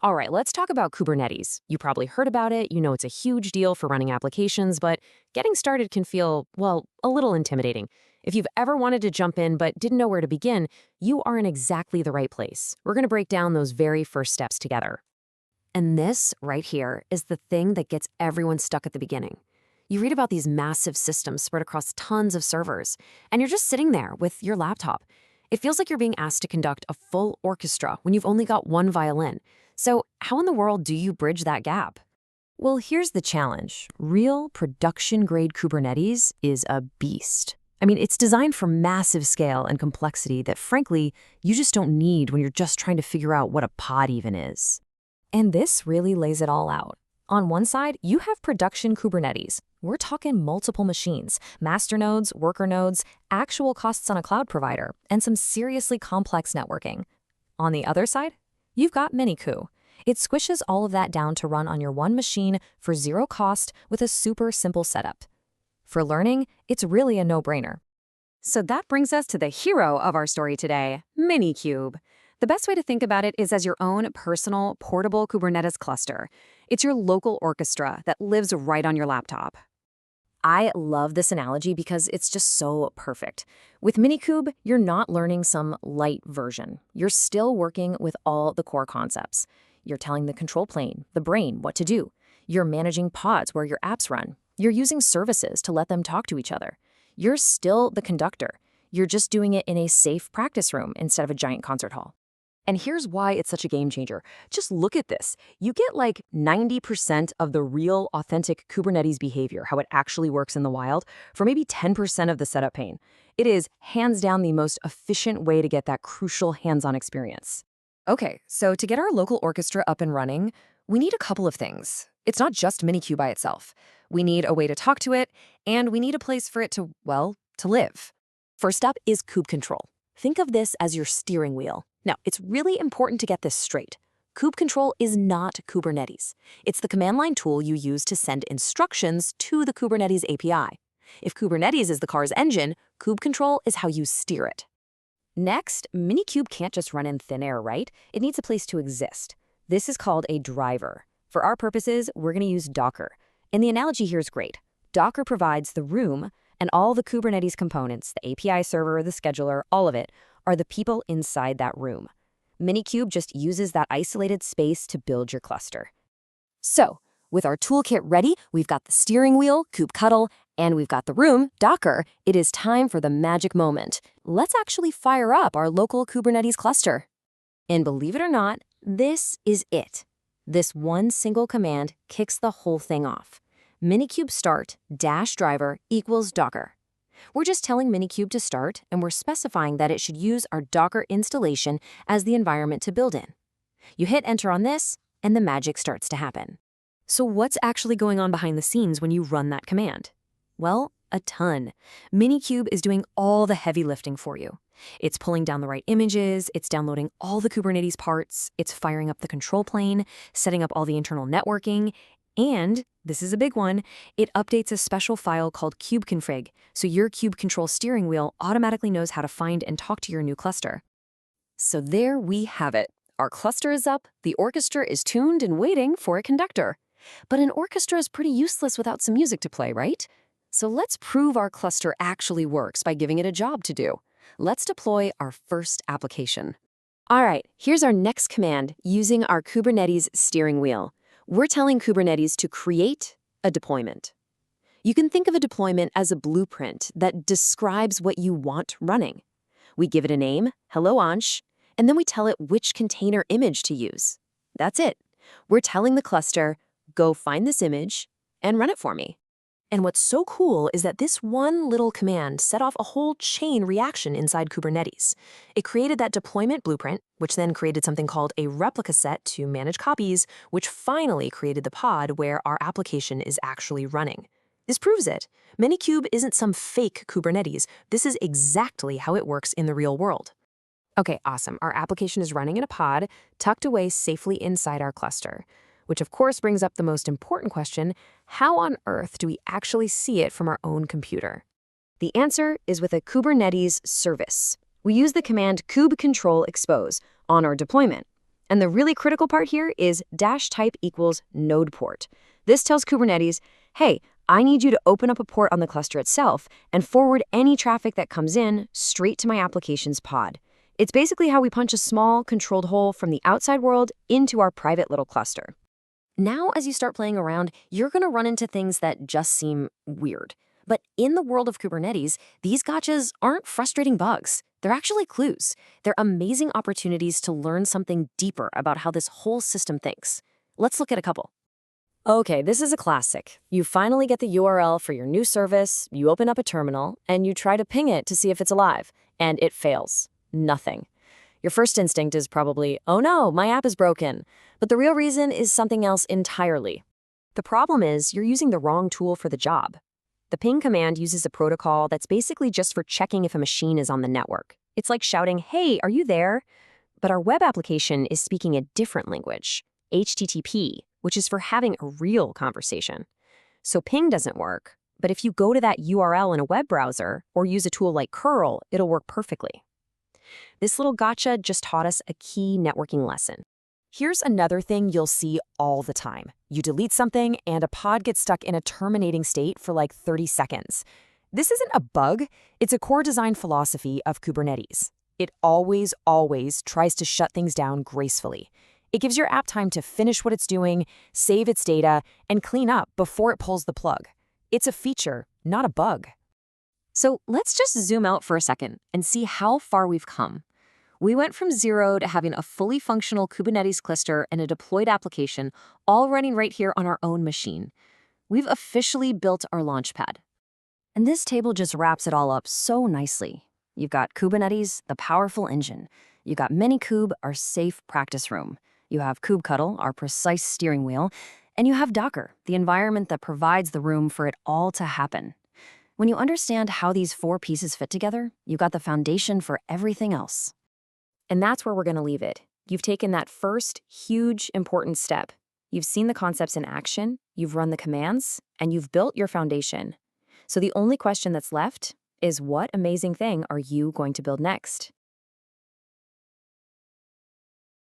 All right, let's talk about Kubernetes. You probably heard about it, you know it's a huge deal for running applications, but getting started can feel, well, a little intimidating. If you've ever wanted to jump in but didn't know where to begin, you are in exactly the right place. We're going to break down those very first steps together. And this, right here, is the thing that gets everyone stuck at the beginning. You read about these massive systems spread across tons of servers, and you're just sitting there with your laptop. It feels like you're being asked to conduct a full orchestra when you've only got one violin. So how in the world do you bridge that gap? Well, here's the challenge. Real production-grade Kubernetes is a beast. I mean, it's designed for massive scale and complexity that, frankly, you just don't need when you're just trying to figure out what a pod even is. And this really lays it all out. On one side, you have production Kubernetes. We're talking multiple machines, master nodes, worker nodes, actual costs on a cloud provider, and some seriously complex networking. On the other side, you've got Minikube. It squishes all of that down to run on your one machine for zero cost with a super simple setup. For learning, it's really a no-brainer. So that brings us to the hero of our story today, Minikube. The best way to think about it is as your own personal, portable Kubernetes cluster. It's your local orchestra that lives right on your laptop. I love this analogy because it's just so perfect. With Minikube, you're not learning some light version. You're still working with all the core concepts. You're telling the control plane, the brain, what to do. You're managing pods where your apps run. You're using services to let them talk to each other. You're still the conductor. You're just doing it in a safe practice room instead of a giant concert hall. And here's why it's such a game changer. Just look at this. You get like 90% of the real, authentic Kubernetes behavior, how it actually works in the wild, for maybe 10% of the setup pain. It is hands down the most efficient way to get that crucial hands-on experience. Okay, so to get our local orchestra up and running, we need a couple of things. It's not just Minikube by itself. We need a way to talk to it, and we need a place for it to, well, to live. First up is Kube Control. Think of this as your steering wheel. Now, it's really important to get this straight. Kube Control is not Kubernetes. It's the command line tool you use to send instructions to the Kubernetes API. If Kubernetes is the car's engine, Kube Control is how you steer it. Next, Minikube can't just run in thin air, right? It needs a place to exist. This is called a driver. For our purposes, we're going to use Docker. And the analogy here is great. Docker provides the room, and all the Kubernetes components, the API server, the scheduler, all of it, are the people inside that room. Minikube just uses that isolated space to build your cluster. So, with our toolkit ready, we've got the steering wheel, kubectl, and we've got the room, Docker. It is time for the magic moment. Let's actually fire up our local Kubernetes cluster. And believe it or not, this is it. This one single command kicks the whole thing off. Minikube start -driver equals Docker. We're just telling Minikube to start, and we're specifying that it should use our Docker installation as the environment to build in. You hit enter on this, and the magic starts to happen. So what's actually going on behind the scenes when you run that command? Well, a ton. Minikube is doing all the heavy lifting for you. It's pulling down the right images, it's downloading all the Kubernetes parts, it's firing up the control plane, setting up all the internal networking, and, this is a big one, it updates a special file called kubeconfig, so your Kube Control steering wheel automatically knows how to find and talk to your new cluster. So there we have it. Our cluster is up, the orchestra is tuned and waiting for a conductor. But an orchestra is pretty useless without some music to play, right? So let's prove our cluster actually works by giving it a job to do. Let's deploy our first application. All right, here's our next command using our Kubernetes steering wheel. We're telling Kubernetes to create a deployment. You can think of a deployment as a blueprint that describes what you want running. We give it a name, Hello Ansh, and then we tell it which container image to use. That's it. We're telling the cluster, go find this image and run it for me. And what's so cool is that this one little command set off a whole chain reaction inside Kubernetes. It created that deployment blueprint, which then created something called a replica set to manage copies, which finally created the pod where our application is actually running. This proves it. Minikube isn't some fake Kubernetes. This is exactly how it works in the real world. Okay, awesome. Our application is running in a pod, tucked away safely inside our cluster. Which of course brings up the most important question, how on earth do we actually see it from our own computer? The answer is with a Kubernetes service. We use the command kube control expose on our deployment. And the really critical part here is dash type equals node port. This tells Kubernetes, hey, I need you to open up a port on the cluster itself and forward any traffic that comes in straight to my application's pod. It's basically how we punch a small, controlled hole from the outside world into our private little cluster. Now, as you start playing around, you're going to run into things that just seem weird. But in the world of Kubernetes, these gotchas aren't frustrating bugs. They're actually clues. They're amazing opportunities to learn something deeper about how this whole system thinks. Let's look at a couple. Okay, this is a classic. You finally get the URL for your new service, you open up a terminal, and you try to ping it to see if it's alive, and it fails. Nothing. Your first instinct is probably, oh no, my app is broken. But the real reason is something else entirely. The problem is you're using the wrong tool for the job. The ping command uses a protocol that's basically just for checking if a machine is on the network. It's like shouting, hey, are you there? But our web application is speaking a different language, HTTP, which is for having a real conversation. So ping doesn't work, but if you go to that URL in a web browser or use a tool like curl, it'll work perfectly. This little gotcha just taught us a key networking lesson. Here's another thing you'll see all the time. You delete something and a pod gets stuck in a terminating state for like 30 seconds. This isn't a bug, it's a core design philosophy of Kubernetes. It always tries to shut things down gracefully. It gives your app time to finish what it's doing, save its data, and clean up before it pulls the plug. It's a feature, not a bug. So let's just zoom out for a second and see how far we've come. We went from 0 to having a fully functional Kubernetes cluster and a deployed application all running right here on our own machine. We've officially built our launchpad. And this table just wraps it all up so nicely. You've got Kubernetes, the powerful engine. You've got Minikube, our safe practice room. You have kubectl, our precise steering wheel. And you have Docker, the environment that provides the room for it all to happen. When you understand how these 4 pieces fit together, you've got the foundation for everything else. And that's where we're going to leave it. You've taken that first, huge, important step. You've seen the concepts in action, you've run the commands, and you've built your foundation. So the only question that's left is, what amazing thing are you going to build next?